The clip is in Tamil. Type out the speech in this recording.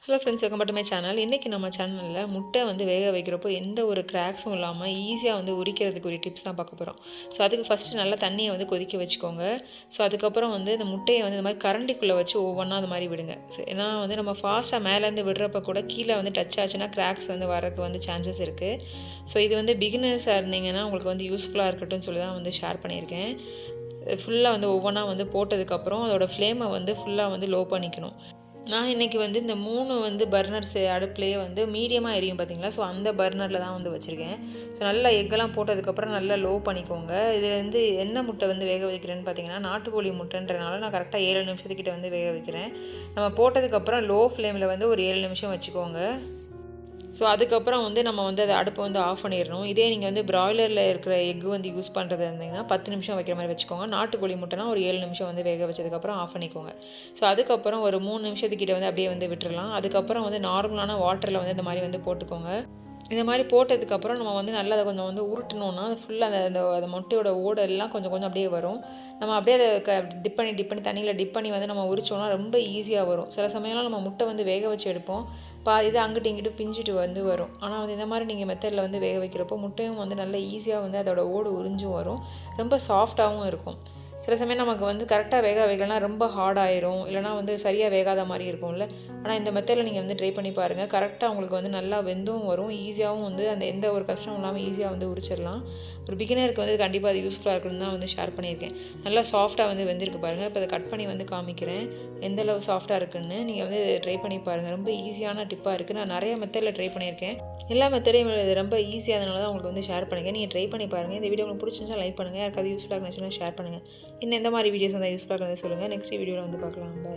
Hello friends, welcome back to my channel. இன்றைக்கி நம்ம சேனலில் முட்டை வந்து வேக வைக்கிறப்போ எந்த ஒரு கிராக்ஸும் இல்லாமல் ஈஸியாக வந்து உரிக்கிறதுக்கு ஒரு டிப்ஸ் தான் பார்க்க போகிறோம். ஸோ அதுக்கு ஃபஸ்ட்டு நல்லா தண்ணியை வந்து கொதிக்க வச்சுக்கோங்க. ஸோ அதுக்கப்புறம் வந்து இந்த முட்டையை வந்து இந்த மாதிரி கரண்டிக்குள்ளே வச்சு ஒவ்வொன்றா அது மாதிரி விடுங்க. ஸோ ஏன்னா வந்து நம்ம ஃபாஸ்ட்டாக மேலேருந்து விடுறப்ப கூட கீழே வந்து டச் ஆச்சுன்னா கிராக்ஸ் வந்து வரக்கு வந்து சான்சஸ் இருக்குது. ஸோ இது வந்து பிகினர்ஸாக இருந்தீங்கன்னா உங்களுக்கு வந்து யூஸ்ஃபுல்லாக இருக்கட்டும்னு சொல்லி தான் வந்து ஷேர் பண்ணியிருக்கேன். ஃபுல்லாக வந்து ஒவ்வொன்றா வந்து போட்டதுக்கப்புறம் அதோடய ஃப்ளேமை வந்து ஃபுல்லாக வந்து லோ பண்ணிக்கணும். நான் இன்றைக்கி வந்து இந்த 3 வந்து பர்னர்ஸ் அடுப்புலேயே வந்து மீடியமாக எரியும் பார்த்தீங்களா. ஸோ அந்த பர்னரில் தான் வந்து வச்சுருக்கேன். ஸோ நல்லா எக்கெல்லாம் போட்டதுக்கப்புறம் நல்லா லோ பண்ணிக்கோங்க. இதில் வந்து என்ன முட்டை வந்து வேக வைக்கிறேன்னு பார்த்தீங்கன்னா நாட்டுக்கோழி முட்டைன்றனால நான் கரெக்டாக 7 நிமிஷத்துக்கிட்ட வந்து வேக வைக்கிறேன். நம்ம போட்டதுக்கப்புறம் லோ ஃப்ளேமில் வந்து ஒரு 7 நிமிஷம் வச்சுக்கோங்க. ஸோ அதுக்கப்புறம் வந்து நம்ம வந்து அதை அடுப்பை வந்து ஆஃப் பண்ணிடணும். இதே நீங்கள் வந்து ப்ராய்லரில் இருக்கிற எக்கு வந்து யூஸ் பண்ணுறது இருந்தீங்கன்னா 10 நிமிஷம் வைக்கிற மாதிரி வச்சுக்கோங்க. நாட்டுக்கோழி முட்டைனா ஒரு 7 நிமிஷம் வந்து வேக வச்சதுக்கப்புறம் ஆஃப் பண்ணிக்கோங்க. ஸோ அதுக்கப்புறம் ஒரு 3 நிமிஷத்துக்கிட்ட வந்து அப்படியே வந்து விட்டுறலாம். அதுக்கப்புறம் வந்து நார்மலான வாட்டரில் வந்து இந்த மாதிரி வந்து போட்டுக்கோங்க. இந்த மாதிரி போட்டதுக்கப்புறம் நம்ம வந்து நல்லா அதை கொஞ்சம் வந்து உருட்டணுன்னா அது ஃபுல்லாக அந்த முட்டையோட ஓடெல்லாம் கொஞ்சம் கொஞ்சம் அப்படியே வரும். நம்ம அப்படியே அதை டிப் பண்ணி தண்ணியில் டிப் பண்ணி வந்து நம்ம உரிச்சோன்னா ரொம்ப ஈஸியாக வரும். சில சமயம்லாம் நம்ம முட்டை வந்து வேக வச்சு எடுப்போம், இது அங்கிட்டு இங்கிட்டு பிஞ்சிட்டு வந்து வரும். ஆனால் வந்து இந்த மாதிரி நீங்கள் மெத்தடில் வந்து வேக வைக்கிறப்போ முட்டையும் வந்து நல்லா ஈஸியாக வந்து அதோட ஓடு உறிஞ்சும் வரும், ரொம்ப சாஃப்டாகவும் இருக்கும். சில சமயம் நமக்கு வந்து கரெக்டாக வேக வைக்கலனா ரொம்ப ஹார்ட் ஆயிரும், இல்லைனா வந்து சரியாக வேகாத மாதிரி இருக்கும்ல. ஆனால் இந்த மெத்தடில் நீங்கள் வந்து ட்ரை பண்ணி பாருங்கள். கரெக்டாக உங்களுக்கு வந்து நல்லா வெந்தும் வரும், ஈஸியாகவும் வந்து அந்த எந்த ஒரு கஷ்டமும் இல்லாமல் ஈஸியாக வந்து உரிச்சிடலாம். ஒரு பிகினருக்கு வந்து கண்டிப்பாக அது யூஸ்ஃபுல்லாக இருக்குன்னு தான் வந்து ஷேர் பண்ணியிருக்கேன். நல்லா சாஃப்டாக வந்து வெந்திருக்கு பாருங்கள். இப்போ அதை கட் பண்ணி வந்து காமிக்கிறேன் எந்தளவு சாஃப்டாக இருக்குன்னு. நீங்கள் வந்து ட்ரை பண்ணி பாருங்கள். ரொம்ப ஈஸியான டிப்பாக இருக்குது. நான் நிறைய மெத்தடில் ட்ரை பண்ணியிருக்கேன். எல்லா மெத்தடையும் ரொம்ப ஈஸியானதுனால தான் உங்களுக்கு வந்து ஷேர் பண்ணியிருக்கேன். நீங்கள் ட்ரை பண்ணி பாருங்கள். இந்த வீடியோ உங்களுக்கு பிடிச்சிருந்தா லைக் பண்ணுங்கள். யாருக்காவது யூஸ்ஃபுல்லாக இருந்துச்சுன்னா ஷேர் பண்ணுங்கள். இன்னும் எந்த மாதிரி வீடியோஸ் வந்து யூஸ்ஃபுல்லாக இருக்குன்னு சொல்லுங்கள். நெக்ஸ்ட் வீடியோவில் வந்து பார்க்கலாம். பாய்.